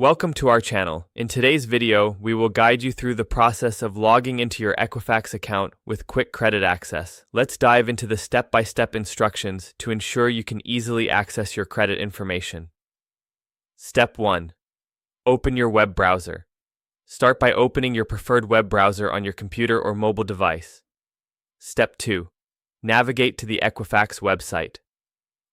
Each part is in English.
Welcome to our channel. In today's video, we will guide you through the process of logging into your Equifax account with quick credit access. Let's dive into the step-by-step instructions to ensure you can easily access your credit information. Step 1. Open your web browser. Start by opening your preferred web browser on your computer or mobile device. Step 2. Navigate to the Equifax website.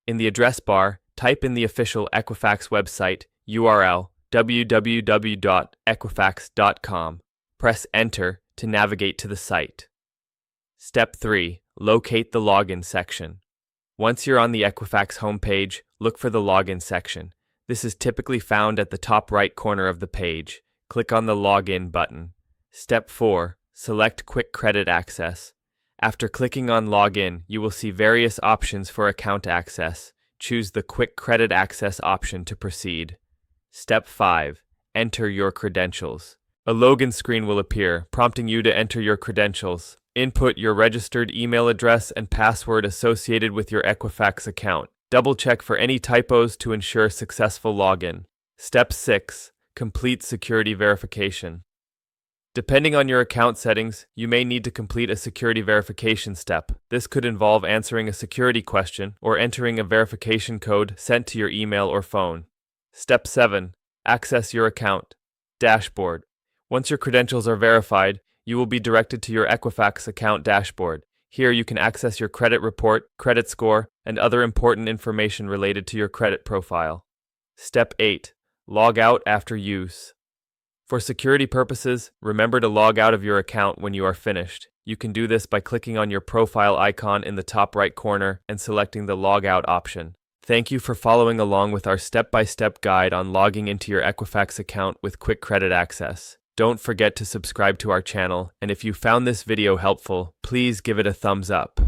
In the address bar, type in the official Equifax website URL www.equifax.com. Press Enter to navigate to the site. Step 3. Locate the login section. Once you're on the Equifax homepage, look for the login section. This is typically found at the top right corner of the page. Click on the Login button. Step 4. Select Quick Credit Access. After clicking on Login, you will see various options for account access. Choose the Quick Credit Access option to proceed. Step 5. Enter your credentials. A login screen will appear, prompting you to enter your credentials. Input your registered email address and password associated with your Equifax account. Double-check for any typos to ensure successful login. Step 6. Complete security verification. Depending on your account settings, you may need to complete a security verification step. This could involve answering a security question or entering a verification code sent to your email or phone. Step 7. Access your account dashboard. Once your credentials are verified, you will be directed to your Equifax account dashboard. Here you can access your credit report, credit score, and other important information related to your credit profile. Step 8. Log out after use. For security purposes, remember to log out of your account when you are finished. You can do this by clicking on your profile icon in the top right corner and selecting the Log Out option. Thank you for following along with our step-by-step guide on logging into your Equifax account with quick credit access. Don't forget to subscribe to our channel, and if you found this video helpful, please give it a thumbs up.